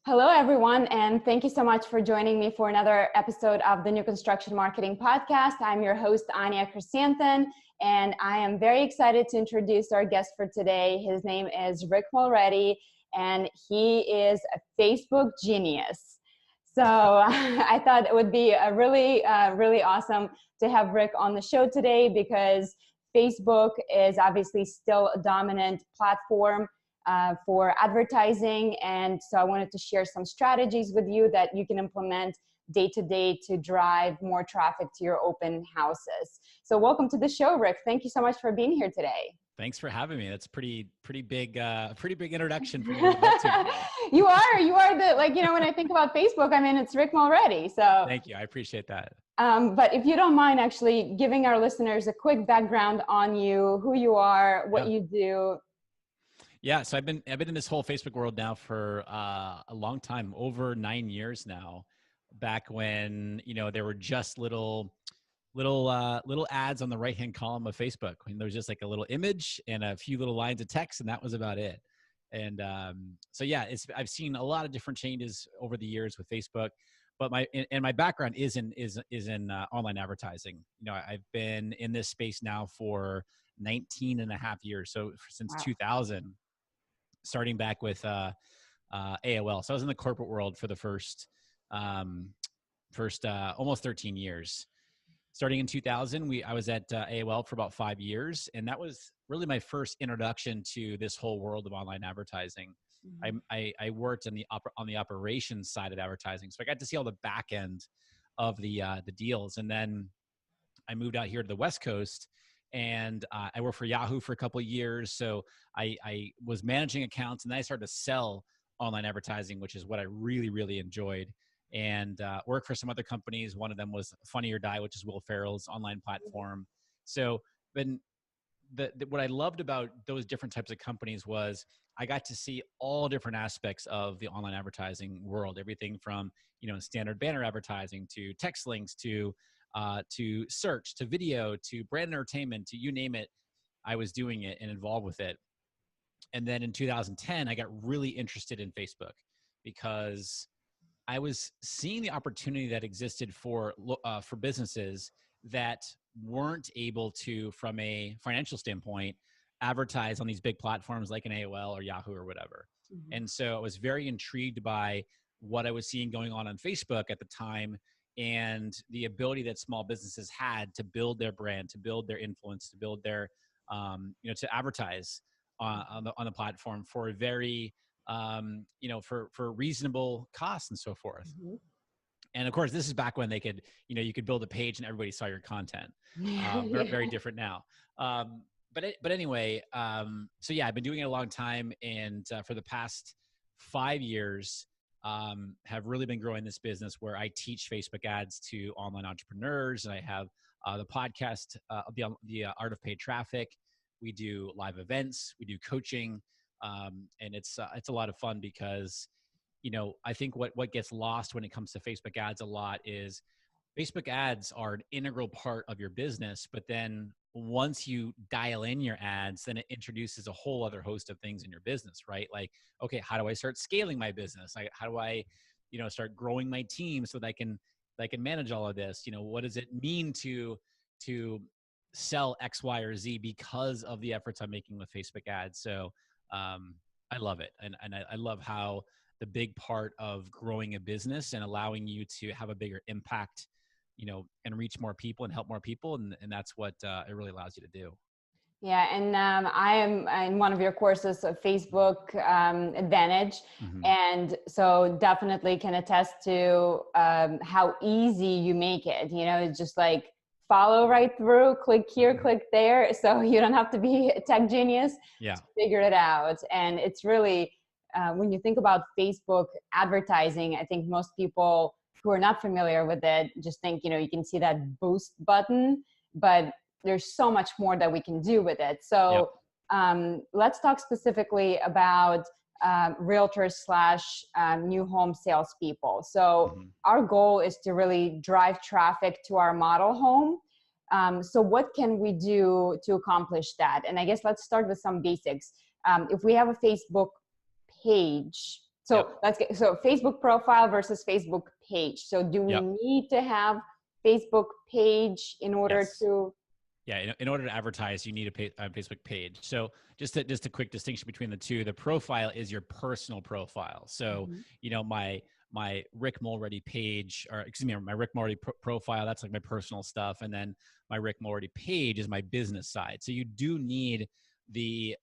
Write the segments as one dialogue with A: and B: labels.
A: Hello, everyone, and thank you so much for joining me for another episode of the New Construction Marketing Podcast. I'm your host, Anya Chrysanthon, and I am very excited to introduce our guest for today. His name is Rick Mulready, and he is a Facebook genius. So I thought it would be a really awesome to have Rick on the show today because Facebook is obviously still a dominant platform for advertising. And so I wanted to share some strategies with you that you can implement day to day to drive more traffic to your open houses. So welcome to the show, Rick. Thank you so much for being here today.
B: Thanks for having me. That's pretty big introduction for me to live up to.
A: You are the, when I think about Facebook, I mean, it's Rick Mulready. So
B: thank you. I appreciate that.
A: But if you don't mind actually giving our listeners a quick background on you, who you are, what you do.
B: Yeah, so I've been in this whole Facebook world now for a long time, over 9 years now. Back when there were just little ads on the right hand column of Facebook, when there was just like a little image and a few little lines of text, and that was about it. And so yeah, I've seen a lot of different changes over the years with Facebook, but my background is in online advertising. I've been in this space now for 19 and a half years, so since 2000. Starting back with AOL. So I was in the corporate world for the first almost 13 years. Starting in 2000, I was at AOL for about 5 years, and that was really my first introduction to this whole world of online advertising. Mm-hmm. I worked on the operations side of advertising, so I got to see all the back end of the deals, and then I moved out here to the West Coast. And I worked for Yahoo for a couple of years. So I was managing accounts, and then I started to sell online advertising, which is what I really, really enjoyed, and worked for some other companies. One of them was Funny or Die, which is Will Ferrell's online platform. So then what I loved about those different types of companies was I got to see all different aspects of the online advertising world, everything from, standard banner advertising to text links to search, to video, to brand entertainment, to you name it. I was doing it and involved with it. And then in 2010, I got really interested in Facebook because I was seeing the opportunity that existed for businesses that weren't able to, from a financial standpoint, advertise on these big platforms like an AOL or Yahoo or whatever. Mm-hmm. And so I was very intrigued by what I was seeing going on Facebook at the time, and the ability that small businesses had to build their brand, to build their influence, to build their, to advertise on the platform for a very, for reasonable costs and so forth. Mm-hmm. And of course, this is back when they could, you could build a page and everybody saw your content. Very, very different now. But anyway, so yeah, I've been doing it a long time, and for the past 5 years, have really been growing this business where I teach Facebook ads to online entrepreneurs, and I have the podcast, the Art of Paid Traffic. We do live events, we do coaching, and it's a lot of fun because, I think what gets lost when it comes to Facebook ads a lot is Facebook ads are an integral part of your business, but then once you dial in your ads, then it introduces a whole other host of things in your business, right? Like, okay, how do I start scaling my business? How do I, start growing my team so that I can manage all of this? What does it mean to sell X, Y, or Z because of the efforts I'm making with Facebook ads? So I love it. And I love how the big part of growing a business and allowing you to have a bigger impact, and reach more people and help more people. And that's what it really allows you to do.
A: Yeah. And I am in one of your courses of Facebook Advantage. Mm-hmm. And so definitely can attest to how easy you make it. It's just like follow right through, click here, mm-hmm. click there. So you don't have to be a tech genius to figure it out. And it's really, when you think about Facebook advertising, I think most people who are not familiar with it just think, you can see that boost button, but there's so much more that we can do with it. So let's talk specifically about realtors / new home salespeople. So mm-hmm. our goal is to really drive traffic to our model home. So what can we do to accomplish that? And I guess let's start with some basics. If we have a Facebook page, So let's get, so Facebook profile versus Facebook page. So do we need to have Facebook page in order to?
B: Yeah, in order to advertise, you need a Facebook page. So just a quick distinction between the two. The profile is your personal profile. So my Rick Mulready page, or excuse me, my Rick Mulready profile, that's like my personal stuff, and then my Rick Mulready page is my business side. So you do need the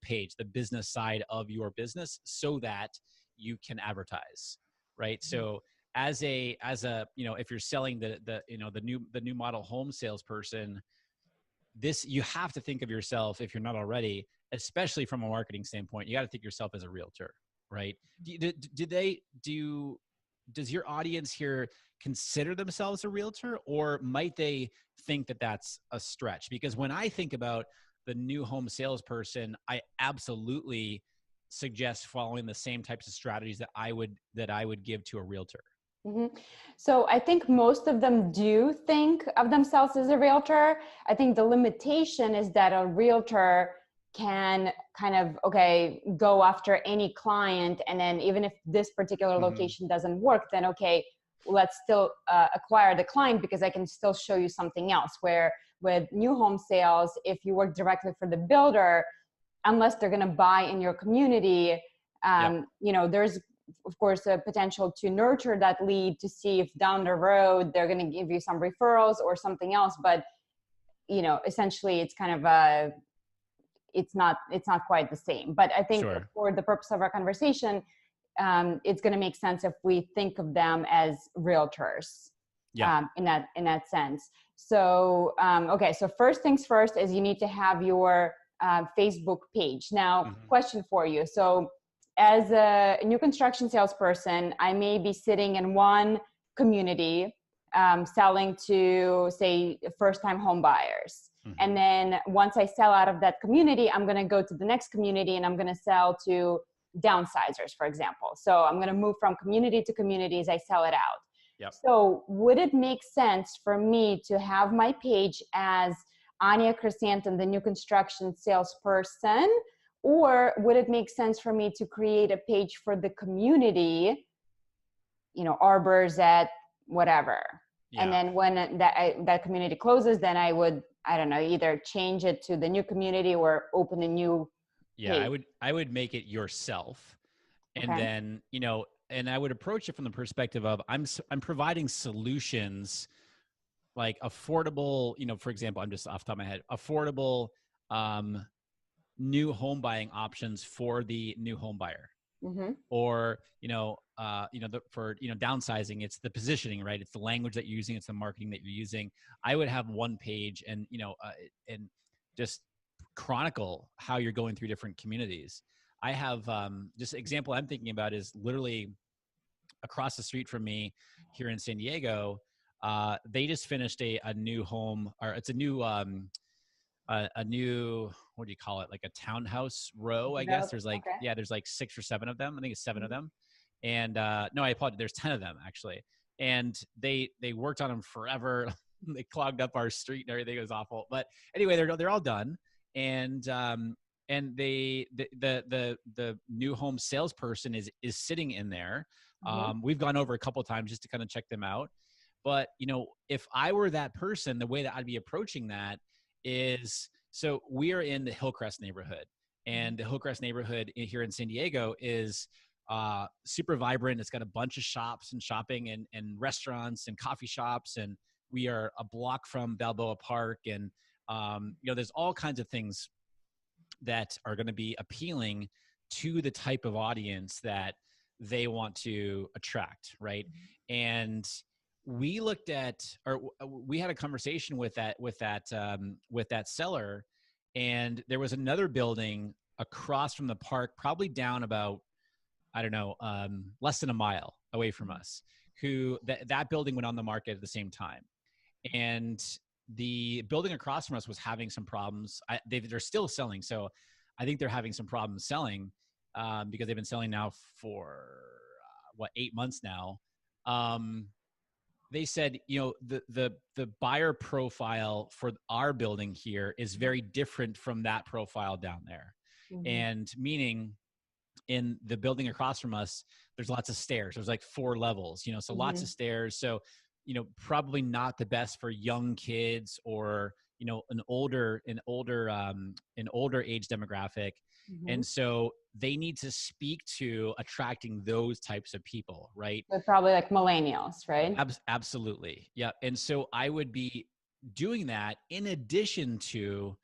B: page, the business side of your business, so that you can advertise, right? So as a if you're selling the new model home salesperson, this, you have to think of yourself, if you're not already, especially from a marketing standpoint, you got to think yourself as a realtor, right? Does your audience here consider themselves a realtor, or might they think that that's a stretch? Because when I think about the new home salesperson, I absolutely suggest following the same types of strategies that I would give to a realtor.
A: So I think most of them do think of themselves as a realtor. I think the limitation is that a realtor can kind of, go after any client. And then even if this particular location doesn't work, then let's still acquire the client, because I can still show you something else. Where with new home sales, if you work directly for the builder, unless they're going to buy in your community, there's of course a potential to nurture that lead to see if down the road they're going to give you some referrals or something else. But essentially it's kind of it's not quite the same. But I think for the purpose of our conversation, it's going to make sense if we think of them as realtors in that sense. So so first things first is you need to have your Facebook page. Now, question for you. So as a new construction salesperson, I may be sitting in one community selling to, say, first-time home buyers. And then once I sell out of that community, I'm going to go to the next community and I'm going to sell to downsizers, for example. So I'm going to move from community to community as I sell it out. So would it make sense for me to have my page as Anya Chrysanthemum, the new construction salesperson? Or would it make sense for me to create a page for the community, arbors at whatever? And then when that community closes, then I would, I don't know, either change it to the new community or open a new page.
B: I would make it yourself. And then, and I would approach it from the perspective of I'm providing solutions, like affordable, for example, I'm just off the top of my head, affordable new home buying options for the new home buyer. Or for downsizing, it's the positioning, right? It's the language that you're using, it's the marketing that you're using. I would have one page and and just chronicle how you're going through different communities. I have just an example I'm thinking about is literally across the street from me here in San Diego. They just finished a new home, or it's a new what do you call it, like a townhouse row, I guess. There's like there's like 6 or 7 of them. I think it's 7 of them. And no, I apologize, there's 10 of them actually. And they worked on them forever. They clogged up our street and everything. It was awful. But anyway, they're all done. And the new home salesperson is sitting in there. We've gone over a couple of times just to kind of check them out. But if I were that person, the way that I'd be approaching that is, so we are in the Hillcrest neighborhood, and the Hillcrest neighborhood here in San Diego is super vibrant. It's got a bunch of shops and shopping and restaurants and coffee shops, and we are a block from Balboa Park, and there's all kinds of things that are going to be appealing to the type of audience that they want to attract, right? And we looked at, or we had a conversation with that seller, and there was another building across from the park, probably down about, I don't know, less than a mile away from us, who that building went on the market at the same time. And the building across from us was having some problems. They're still selling. So I think they're having some problems selling because they've been selling now for 8 months now. They said, the buyer profile for our building here is very different from that profile down there. And meaning in the building across from us, there's lots of stairs. There's like 4 levels, you know, so lots of stairs. So, you know, probably not the best for young kids or, you know, an older age demographic. And so they need to speak to attracting those types of people, right?
A: But probably like millennials, right?
B: Absolutely. Yeah. And so I would be doing that in addition to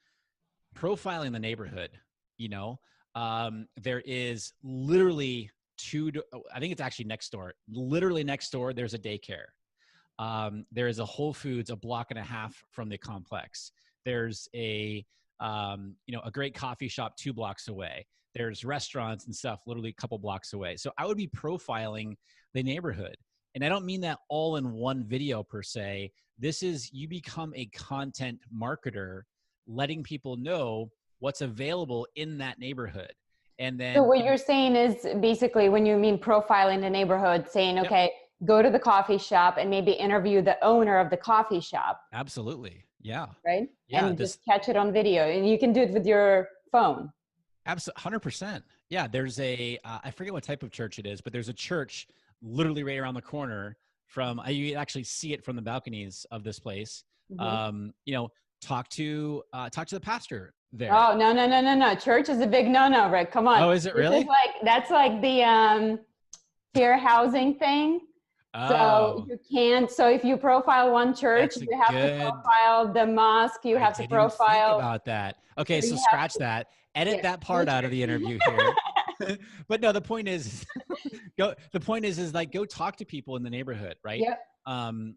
B: profiling the neighborhood. You know, there is literally I think it's actually next door, literally next door, there's a daycare. There is a Whole Foods a block and a half from the complex. There's a, you know, a great coffee shop 2 blocks away. There's restaurants and stuff literally a couple blocks away. So I would be profiling the neighborhood. And I don't mean that all in one video per se. This is, you become a content marketer, letting people know what's available in that neighborhood. And then,
A: so what you're saying is basically, when you mean profiling the neighborhood, saying, okay, go to the coffee shop and maybe interview the owner of the coffee shop.
B: Absolutely. Yeah.
A: Right.
B: Yeah.
A: And just catch it on video, and you can do it with your phone.
B: Absolutely. 100%. Yeah. There's a, I forget what type of church it is, but there's a church literally right around the corner from, you actually see it from the balconies of this place. You know, talk to the pastor there.
A: Oh, no. Church is a big no, Rick. Come on.
B: Oh, is it really?
A: That's like the fair housing thing.
B: Oh.
A: So you can't. So if you profile one church, you have to profile the mosque. You have to profile.
B: Think about that. Okay, so scratch that. Edit that part out of the interview here. But no, the point is, like, go talk to people in the neighborhood, right?
A: Yep.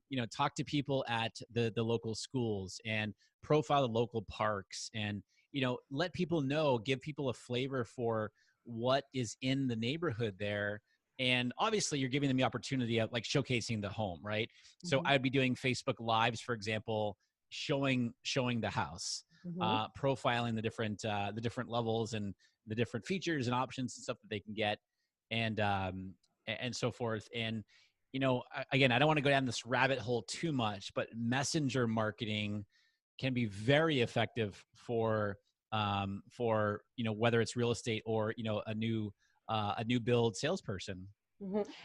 B: You know, talk to people at the local schools and profile the local parks, and, you know, let people know, give people a flavor for what is in the neighborhood there. And obviously you're giving them the opportunity of like showcasing the home, right? So I'd be doing Facebook Lives, for example, showing the house, profiling the different levels and the different features and options and stuff that they can get, and so forth. And, you know, again, I don't want to go down this rabbit hole too much, but messenger marketing can be very effective for, you know, whether it's real estate or, you know, a new build salesperson.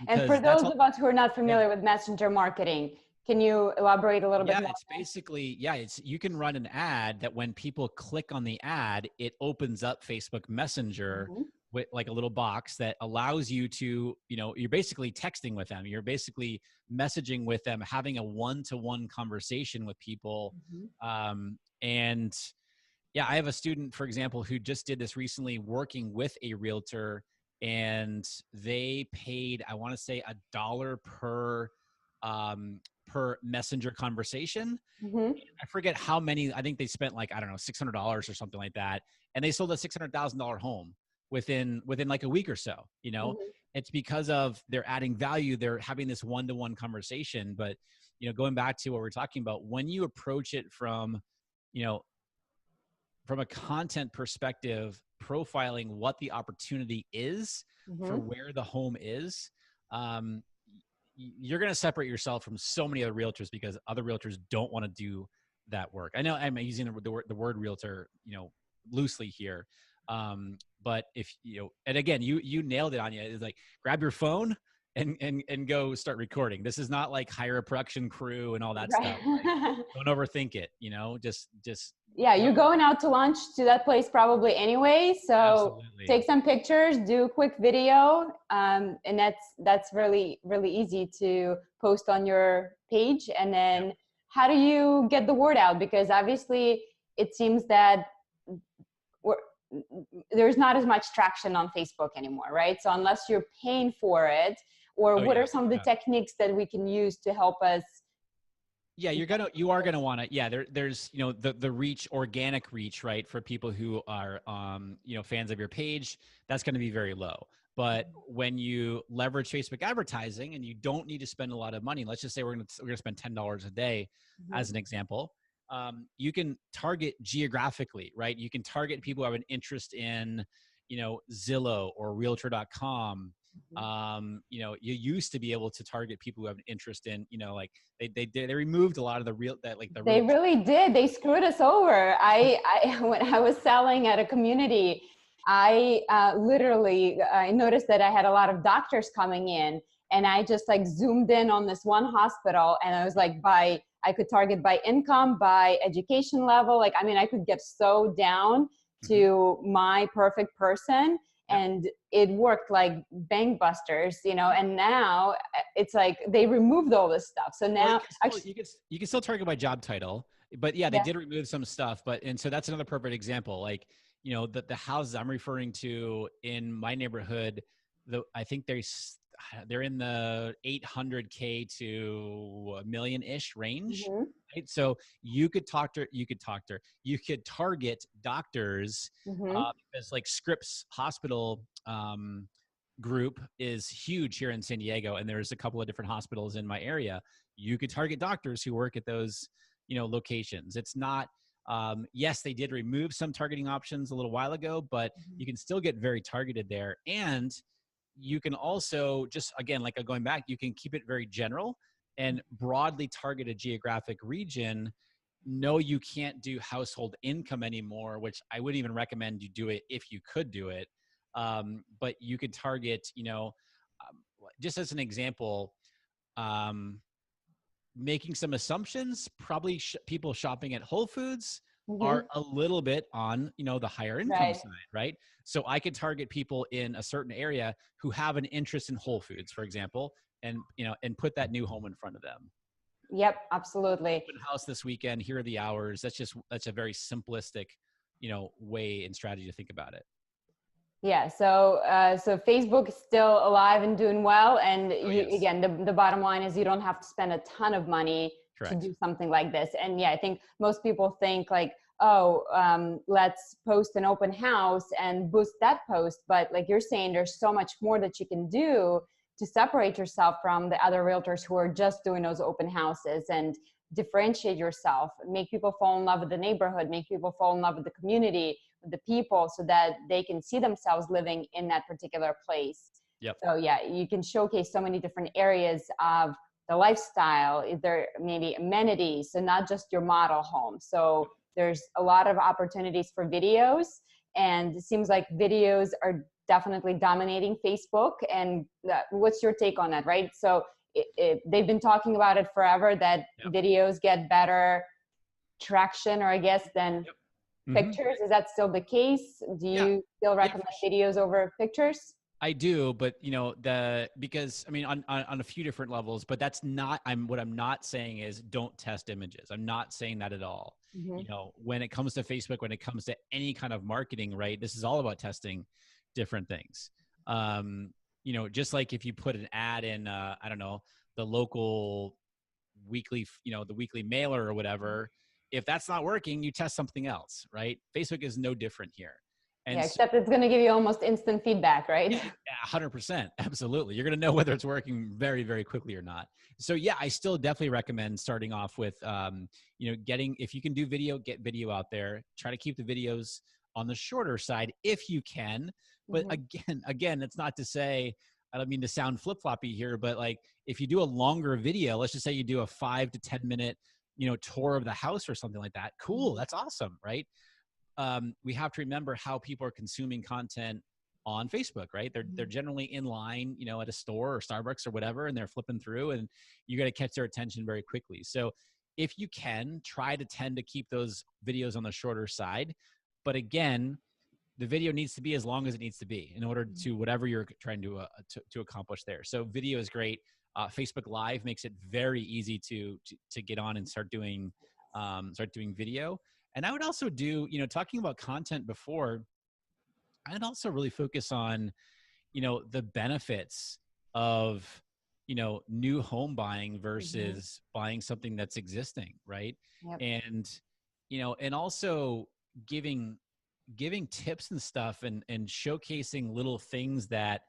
A: And for those of us who are not familiar with messenger marketing, can you elaborate a little bit more?
B: It's basically, you can run an ad that when people click on the ad, it opens up Facebook Messenger with like a little box that allows you to, you know, you're basically texting with them. You're basically messaging with them, having a one-to-one conversation with people. And yeah, I have a student, for example, who just did this recently, working with a realtor, and they paid, I want to say, $1 per messenger conversation. I forget how many. I think they spent like, I don't know, $600 or something like that, and they sold a $600,000 home within like a week or so. You know, it's because of they're adding value. They're having this one-to-one conversation. But, you know, going back to what we're talking about, when you approach it from, you know, from a content perspective, profiling what the opportunity is for where the home is, you're going to separate yourself from so many other realtors, because other realtors don't want to do that work. I know I'm using the word realtor, you know, loosely here. But if, you know, and again, you nailed it, Anya. It's like, grab your phone and go start recording. This is not like hire a production crew and all that stuff. Like, don't overthink it, you know, just
A: yeah, you're going out to lunch to that place probably anyway. So take some pictures, do a quick video. And that's really, really easy to post on your page. And then how do you get the word out? Because obviously it seems that there's not as much traction on Facebook anymore, right? So unless you're paying for it, or what are some of the techniques that we can use to help us?
B: Yeah, you are gonna want to. There's, you know, the reach, organic reach, right, for people who are you know, fans of your page. That's going to be very low. But when you leverage Facebook advertising and you don't need to spend a lot of money, let's just say we're gonna spend $10 a day, as an example. You can target geographically, right? You can target people who have an interest in, you know, Zillow or Realtor.com. You know, you used to be able to target people who have an interest in, you know, like they removed a lot of
A: They really did. They screwed us over. When I was selling at a community, I literally I noticed that I had a lot of doctors coming in, and I just like zoomed in on this one hospital, and I was like, I could target by income, by education level. Like, I mean, I could get so down to my perfect person, and it worked like bangbusters, you know. And now it's like they removed all this stuff. So now,
B: well, you can still target by job title, but yeah, they did remove some stuff. And so that's another perfect example. Like, you know, the houses I'm referring to in my neighborhood, I think they're in the 800K to a million-ish range.
A: Mhm.
B: Right? So you could you could target doctors,
A: Mhm.
B: because like Scripps Hospital group is huge here in San Diego, and there's a couple of different hospitals in my area. You could target doctors who work at those, you know, locations. It's not, yes, they did remove some targeting options a little while ago, but you can still get very targeted there. And you can also just, again, like going back, you can keep it very general and broadly target a geographic region. No, you can't do household income anymore, which I wouldn't even recommend you do it if you could do it. But you could target, you know, just as an example, um, making some assumptions, probably people shopping at Whole Foods are
A: Mhm.
B: a little bit on, you know, the higher income
A: Right.
B: side, right? So I could target people in a certain area who have an interest in Whole Foods, for example, and, you know, and put that new home in front of them.
A: Yep, absolutely.
B: Open house this weekend, here are the hours. That's a very simplistic, you know, way and strategy to think about it.
A: Yeah, so Facebook is still alive and doing well, and
B: Oh,
A: you,
B: yes.
A: again, the bottom line is you don't have to spend a ton of money to
B: Correct.
A: do something like this. And yeah, I think most people think like, oh, let's post an open house and boost that post. But like you're saying, there's so much more that you can do to separate yourself from the other realtors who are just doing those open houses, and differentiate yourself, make people fall in love with the neighborhood, make people fall in love with the community, the people, so that they can see themselves living in that particular place.
B: Yep.
A: So yeah, you can showcase so many different areas of the lifestyle. Is there maybe amenities, so not just your model home. So there's a lot of opportunities for videos, and it seems like videos are definitely dominating Facebook. And what's your take on that? Right, so they've been talking about it forever, that
B: Yep.
A: videos get better traction, or I guess, than
B: Yep. Mm-hmm.
A: pictures. Is that still the case? Do
B: Yeah.
A: you still
B: Yeah,
A: recommend videos over pictures?
B: I do, but you know, because I mean on a few different levels, but that's not, what I'm not saying is don't test images. I'm not saying that at all.
A: Mm-hmm.
B: You know, when it comes to Facebook, when it comes to any kind of marketing, right? This is all about testing different things. You know, just like if you put an ad in, I don't know, the local weekly, you know, the weekly mailer or whatever, if that's not working, you test something else, right? Facebook is no different here. And
A: Yeah,
B: so,
A: except it's going to give you almost instant feedback, right?
B: yeah, 100%. Absolutely. You're going to know whether it's working very, very quickly or not. So yeah, I still definitely recommend starting off with, you know, if you can do video, get video out there. Try to keep the videos on the shorter side if you can. But
A: Mm-hmm.
B: again, it's not to say, I don't mean to sound flip-floppy here, but like if you do a longer video, let's just say you do a 5 to 10 minute, you know, tour of the house or something like that. Cool. That's awesome. Right. We have to remember how people are consuming content on Facebook, right? They're generally in line, you know, at a store or Starbucks or whatever, and they're flipping through, and you got to catch their attention very quickly. So if you can, try to tend to keep those videos on the shorter side. But again, the video needs to be as long as it needs to be in order to whatever you're trying to accomplish there. So video is great. Facebook Live makes it very easy to get on and start doing video. And I would also do, you know, talking about content before, I'd also really focus on, you know, the benefits of, you know, new home buying
A: Mm-hmm.
B: versus buying something that's existing, right?
A: Yep.
B: And, you know, and also giving tips and stuff, and showcasing little things that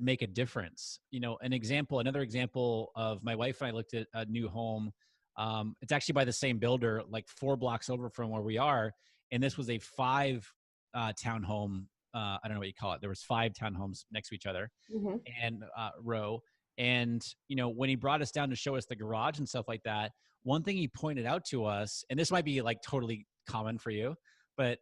B: make a difference. You know, another example of my wife and I looked at a new home. It's actually by the same builder, like 4 blocks over from where we are. And this was a 5 townhome. I don't know what you call it. There was 5 townhomes next to each other
A: Mm-hmm.
B: and row. And, you know, when he brought us down to show us the garage and stuff like that, one thing he pointed out to us, and this might be like totally common for you, but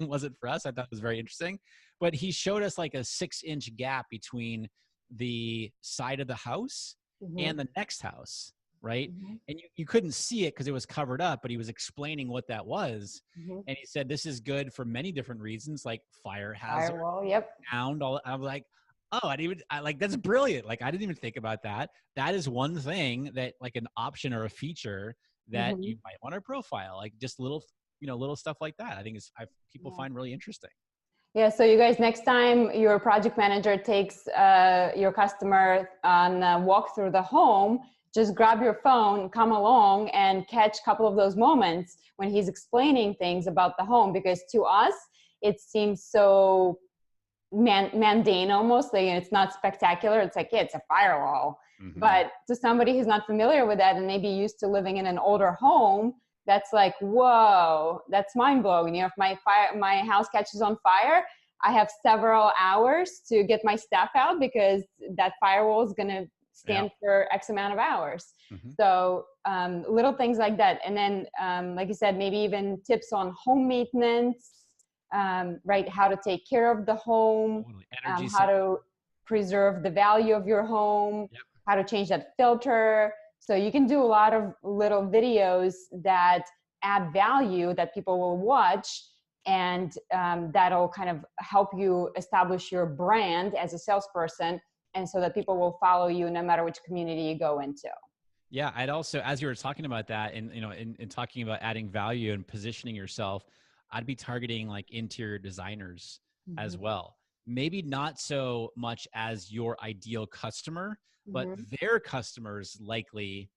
B: wasn't for us. I thought it was very interesting, but he showed us like a 6-inch gap between the side of the house and the next house, right? And you couldn't see it because it was covered up, but he was explaining what that was. And he said, this is good for many different reasons, like fire hazard,
A: Firewall. Yep.
B: sound. All I was like, oh, that's brilliant. Like, I didn't even think about that. That is one thing that, like, an option or a feature that you might want to profile, like just little, little stuff like that. I think people find really interesting.
A: Yeah, so you guys, next time your project manager takes your customer on a walk through the home, just grab your phone, come along and catch a couple of those moments when he's explaining things about the home, because to us, it seems so mundane almost. Like, it's not spectacular. It's like, yeah, it's a firewall. But to somebody who's not familiar with that and maybe used to living in an older home, that's like, whoa, that's mind blowing. If my house catches on fire, I have several hours to get my stuff out because that firewall is going to stand for X amount of hours. So little things like that. And then, like you said, maybe even tips on home maintenance, right? How to take care of the home, how to preserve the value of your home, how to change that filter. So you can do a lot of little videos that add value that people will watch, and that'll kind of help you establish your brand as a salesperson, and so that people will follow you no matter which community you go into.
B: Yeah, I'd also, as you were talking about that, and in talking about adding value and positioning yourself, I'd be targeting like interior designers as well. Maybe not so much as your ideal customer, but their customers likely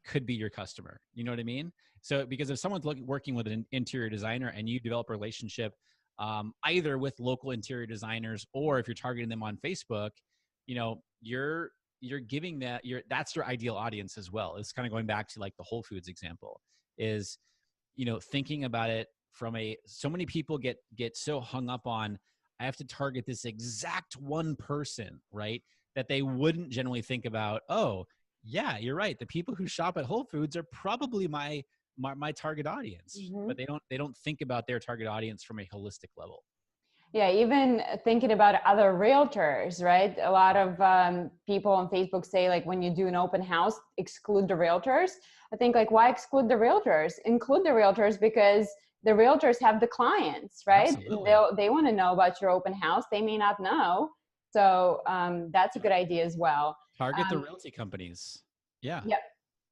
B: could be your customer. You know what I mean? So, because if someone's working with an interior designer and you develop a relationship, either with local interior designers, or if you're targeting them on Facebook, you're giving that's your ideal audience as well. It's kind of going back to like the Whole Foods example, is, thinking about it from so many people get so hung up on, I have to target this exact one person, right? That they wouldn't generally think about, oh, yeah, you're right. The people who shop at Whole Foods are probably my target audience, but they don't think about their target audience from a holistic level.
A: Yeah, even thinking about other realtors, right? A lot of people on Facebook say, like, when you do an open house, exclude the realtors. I think, like, why exclude the realtors? Include the realtors, because the realtors have the clients, right? They want to know about your open house. They may not know. So that's a good idea as well.
B: Target the realty companies. Yeah.
A: Yep,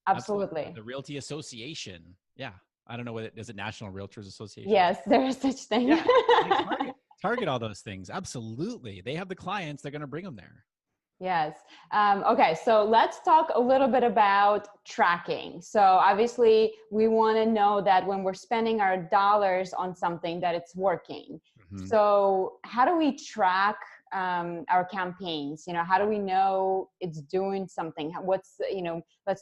A: absolutely.
B: The Realty Association. Yeah. I don't know what is it, National Realtors Association?
A: Yes, there is such thing.
B: Yeah. Target all those things. Absolutely. They have the clients. They're going to bring them there.
A: Yes. Okay. So let's talk a little bit about tracking. So obviously we want to know that when we're spending our dollars on something, that it's working. So how do we track our campaigns? How do we know it's doing something? Let's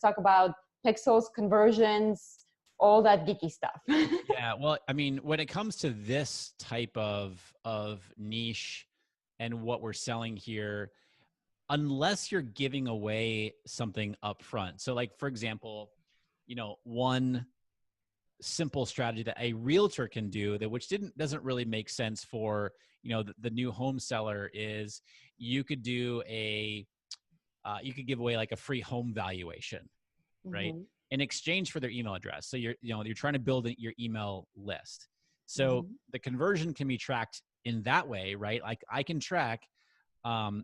A: talk about pixels, conversions, all that geeky stuff.
B: Yeah. Well, I mean, when it comes to this type of niche and what we're selling here, unless you're giving away something up front. So like, for example, one simple strategy that a realtor can do which doesn't really make sense for, the new home seller, is you could do you could give away like a free home valuation, right? In exchange for their email address. So you're trying to build your email list. So the conversion can be tracked in that way, right? Like, I can track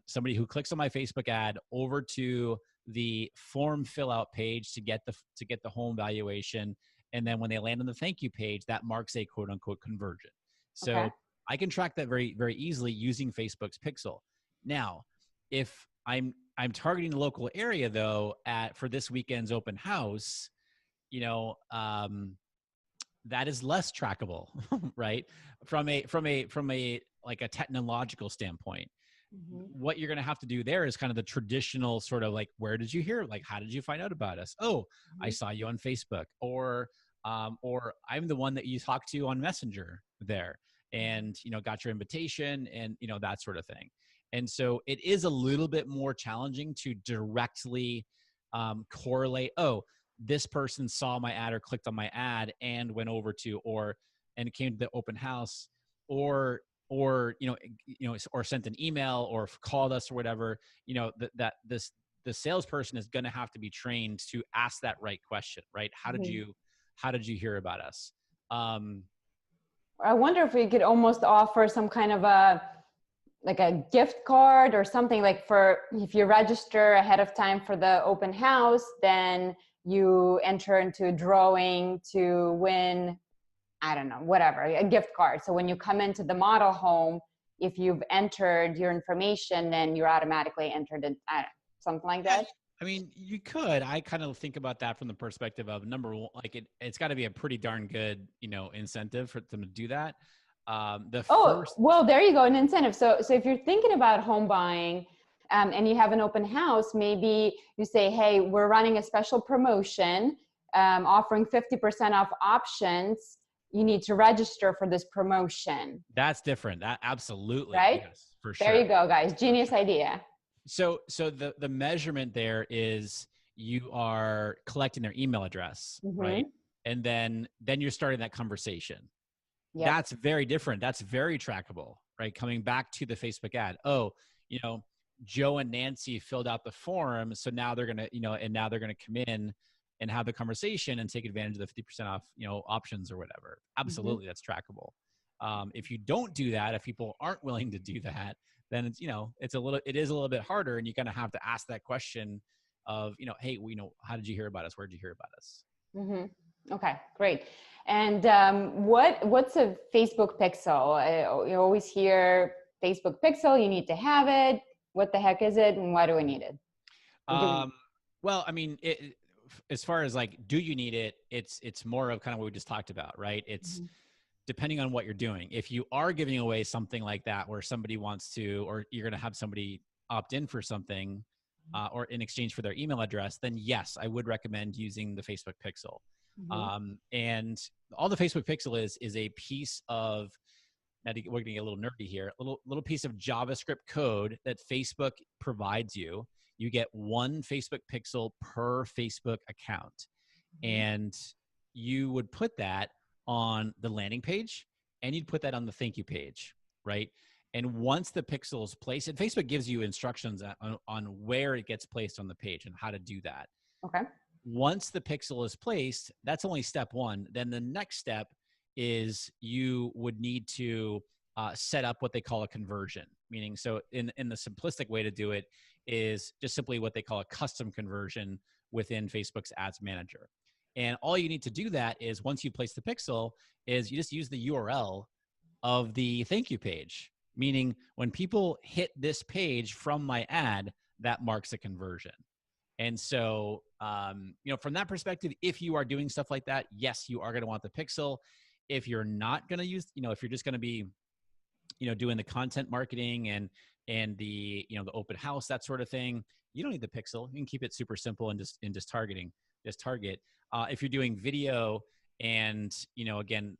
B: somebody who clicks on my Facebook ad over to the form fill out page to get the home valuation. And then when they land on the thank you page, that marks a quote unquote conversion. So I can track that very, very easily using Facebook's Pixel. Now, if I'm targeting the local area though, for this weekend's open house, that is less trackable, right? From a like a technological standpoint. What you're going to have to do there is kind of the traditional sort of like, where did you hear? Like, how did you find out about us? Oh, I saw you on Facebook, or I'm the one that you talked to on Messenger there, and, got your invitation, and, that sort of thing. And so it is a little bit more challenging to directly correlate, oh, this person saw my ad or clicked on my ad and went over to, and came to the open house. or or sent an email or called us or whatever, the salesperson is going to have to be trained to ask that right question, right? How did you hear about us?
A: I wonder if we could almost offer some kind of like a gift card or something, like for if you register ahead of time for the open house, then you enter into a drawing to win, I don't know, whatever, a gift card. So when you come into the model home, if you've entered your information, then you're automatically entered in, I don't know, something like that.
B: I mean, you could. I kind of think about that from the perspective of, number one, like it's got to be a pretty darn good, incentive for them to do that.
A: Well, there you go, an incentive. So if you're thinking about home buying, and you have an open house, maybe you say, hey, we're running a special promotion, offering 50% off options. You need to register for this promotion.
B: That's different. That absolutely.
A: Right?
B: Yes, for sure.
A: There you go, guys. Genius idea.
B: So the measurement there is you are collecting their email address, right? And then you're starting that conversation. Yep. That's very different. That's very trackable, right? Coming back to the Facebook ad. Oh, Joe and Nancy filled out the form, so now they're gonna, and now they're gonna come in and have the conversation and take advantage of the 50% off, options or whatever. Absolutely, that's trackable. If you don't do that, if people aren't willing to do that, then it's, it is a little bit harder, and you kind of have to ask that question of, hey, how did you hear about us? Where did you hear about us?
A: Okay, great. And what's a Facebook pixel? You always hear Facebook pixel, you need to have it. What the heck is it, and why do we need it?
B: Well, I mean, as far as like, do you need it? It's more of kind of what we just talked about, right? It's depending on what you're doing. If you are giving away something like that, where somebody wants to, or you're going to have somebody opt in for something, or in exchange for their email address, then yes, I would recommend using the Facebook pixel. And all the Facebook pixel is a piece of, now we're going to get a little nerdy here, a little piece of JavaScript code that Facebook provides you. You get one Facebook pixel per Facebook account. And you would put that on the landing page, and you'd put that on the thank you page, right? And once the pixel is placed, and Facebook gives you instructions on where it gets placed on the page and how to do that.
A: Okay.
B: Once the pixel is placed, that's only step one. Then the next step is you would need to set up what they call a conversion. Meaning, so in the simplistic way to do it is just simply what they call a custom conversion within Facebook's Ads Manager. And all you need to do that is, once you place the pixel, is you just use the URL of the thank you page. Meaning, when people hit this page from my ad, that marks a conversion. And so, from that perspective, if you are doing stuff like that, yes, you are going to want the pixel. If you're not going to use, if you're just going to be, doing the content marketing and the, the open house, that sort of thing, you don't need the pixel. You can keep it super simple and just target. If you're doing video, and, again,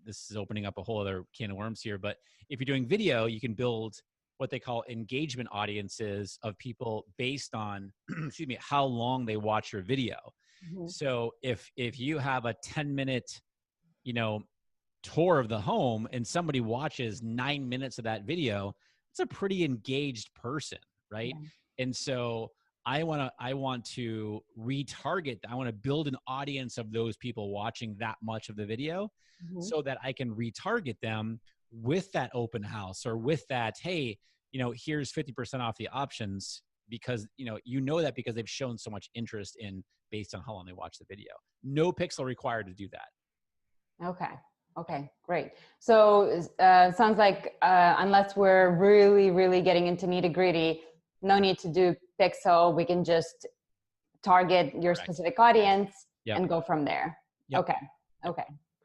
B: this is opening up a whole other can of worms here, but if you're doing video, you can build what they call engagement audiences of people based on, how long they watch your video. So if you have a 10-minute, tour of the home, and somebody watches 9 minutes of that video, it's a pretty engaged person, right? And so I want to retarget. I want to build an audience of those people watching that much of the video, so that I can retarget them with that open house, or with that, hey, here's 50% off the options, because that because they've shown so much interest in, based on how long they watch the video. No pixel required to do that. Okay, great. So sounds like unless we're really, really getting into nitty gritty, no need to do pixel. We can just target your specific audience and go from there. Okay,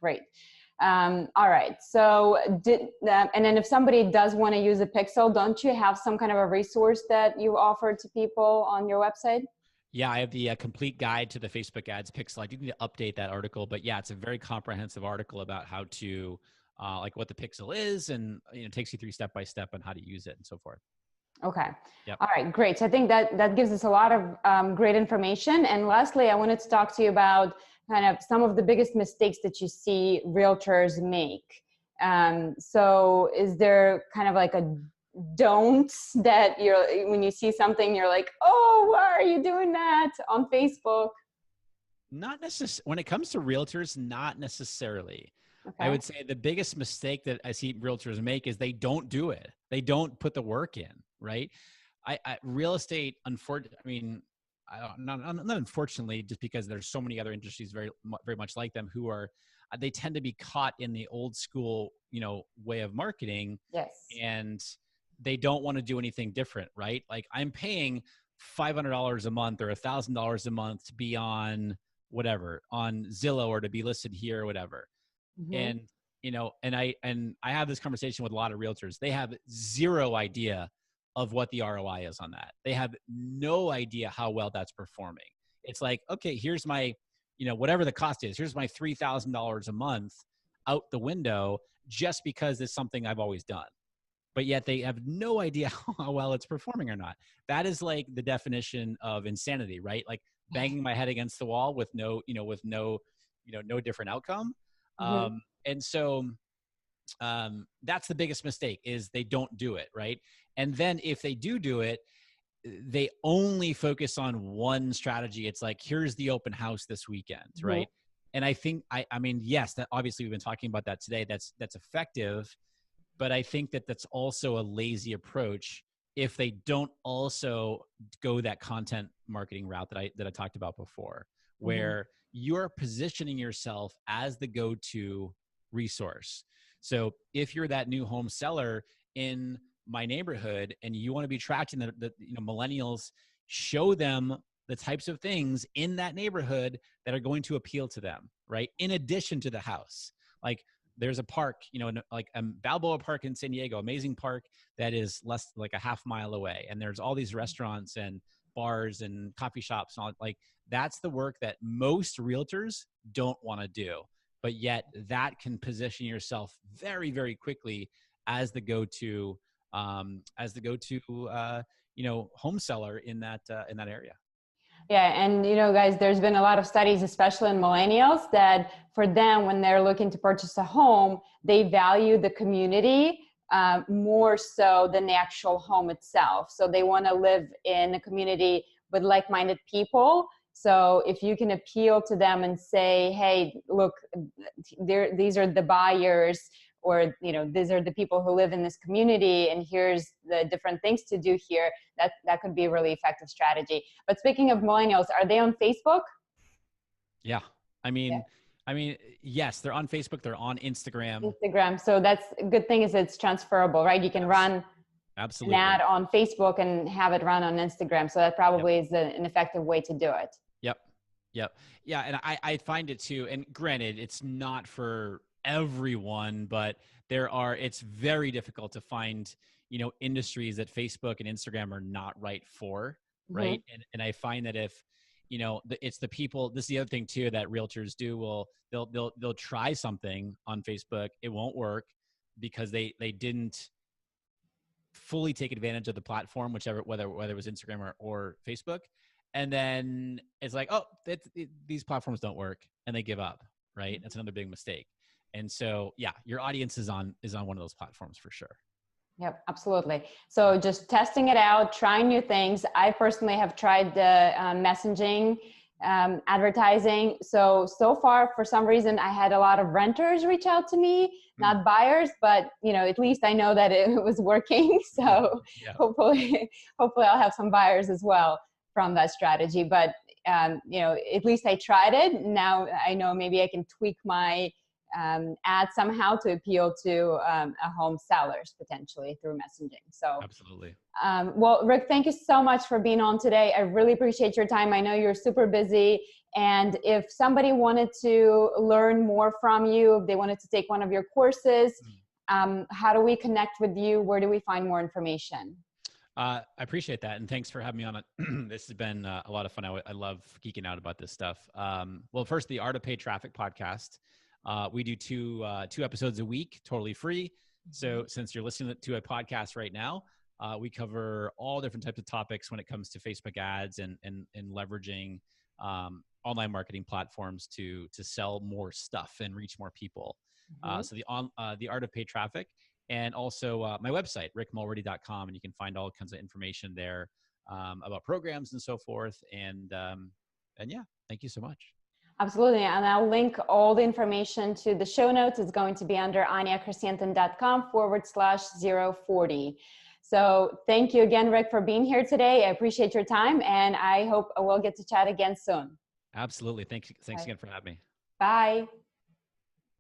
B: great. All right. So and then if somebody does want to use a pixel, don't you have some kind of a resource that you offer to people on your website? Yeah, I have the complete guide to the Facebook ads pixel. I do need to update that article, but yeah, it's a very comprehensive article about how to, like what the pixel is, and it takes you through step by step on how to use it and so forth.
A: Okay. Yep. All right, great. So I think that gives us a lot of great information. And lastly, I wanted to talk to you about kind of some of the biggest mistakes that you see realtors make. So is there kind of like a don'ts that when you see something, you're like, oh, why are you doing that on Facebook?
B: Not necessarily. When it comes to realtors, not necessarily. I
A: Okay.
B: would say the biggest mistake that I see realtors make is they don't do it. They don't put the work in, right? Real estate, unfortunately, I mean, not unfortunately, just because there's so many other industries very much like them who are, they tend to be caught in the old school, way of marketing,
A: Yes.
B: and they don't want to do anything different, right? Like I'm paying $500 a month or $1,000 a month to be on whatever, on Zillow, or to be listed here or whatever.
A: Mm-hmm.
B: And I have this conversation with a lot of realtors. They have zero idea of what the ROI is on that. They have no idea how well that's performing. It's like, okay, here's my, whatever the cost is, here's my $3,000 a month out the window, just because it's something I've always done. But yet they have no idea how well it's performing or not. That is like the definition of insanity, right? Like banging my head against the wall with no different outcome.
A: Mm-hmm.
B: And so that's the biggest mistake, is they don't do it, right? And then if they do it, they only focus on one strategy. It's like, here's the open house this weekend,
A: Mm-hmm.
B: right? And I think, I mean, yes, that obviously we've been talking about that today. That's effective, but I think that that's also a lazy approach if they don't also go that content marketing route that I talked about before,
A: Mm-hmm.
B: where you're positioning yourself as the go-to resource. So if you're that new home seller in my neighborhood and you want to be attracting the millennials, show them the types of things in that neighborhood that are going to appeal to them, right? In addition to the house. Like, there's a park, like Balboa Park in San Diego, amazing park that is less like a half mile away. And there's all these restaurants and bars and coffee shops and all. Like, that's the work that most realtors don't want to do. But yet that can position yourself very, very quickly as the go-to, home seller in that area.
A: Yeah, and guys, there's been a lot of studies, especially in millennials, that for them, when they're looking to purchase a home, they value the community more so than the actual home itself. So they want to live in a community with like-minded people. So if you can appeal to them and say, "Hey, look, these are the buyers," or these are the people who live in this community, and here's the different things to do here, that could be a really effective strategy. But speaking of millennials, are they on Facebook?
B: Yeah. I
A: Yeah.
B: mean, yes, they're on Facebook, they're on Instagram.
A: Instagram. So that's a good thing, is it's transferable, right? You can run an
B: Absolutely.
A: ad on Facebook and have it run on Instagram. So that
B: Yep.
A: probably is an effective way to do it.
B: Yep. Yep. Yeah. And I find it too. And granted, it's not for everyone, but it's very difficult to find, industries that Facebook and Instagram are not right for.
A: Mm-hmm.
B: Right. And I find that if, it's the people, this is the other thing too, that realtors do. They'll try something on Facebook. It won't work because they didn't fully take advantage of the platform, whether it was Instagram or Facebook. And then it's like, oh, these platforms don't work, and they give up, right? That's another big mistake. And so, yeah, your audience is on one of those platforms for sure.
A: Yep, absolutely. So just testing it out, trying new things. I personally have tried the messaging advertising. So far, for some reason, I had a lot of renters reach out to me, not buyers, but at least I know that it was working. So
B: Yeah.
A: hopefully I'll have some buyers as well from that strategy. But at least I tried it. Now I know maybe I can tweak my ad somehow to appeal to a home sellers potentially through messaging. So
B: Absolutely.
A: well, Rick, thank you so much for being on today. I really appreciate your time. I know you're super busy. And if somebody wanted to learn more from you, if they wanted to take one of your courses, how do we connect with you? Where do we find more information?
B: I appreciate that. And thanks for having me on it. This has been a lot of fun. I love geeking out about this stuff. Well, first, the Art of Paid Traffic podcast. We do two episodes a week, totally free. So since you're listening to a podcast right now, we cover all different types of topics when it comes to Facebook ads and leveraging online marketing platforms to sell more stuff and reach more people. So the art of paid traffic, and also my website, rickmulready.com, and you can find all kinds of information there about programs and so forth. And yeah, thank you so much.
A: Absolutely. And I'll link all the information to the show notes. It's going to be under aniakristyantin.com/040. So thank you again, Rick, for being here today. I appreciate your time, and I hope we'll get to chat again soon.
B: Absolutely. Thanks again for having me.
A: Bye.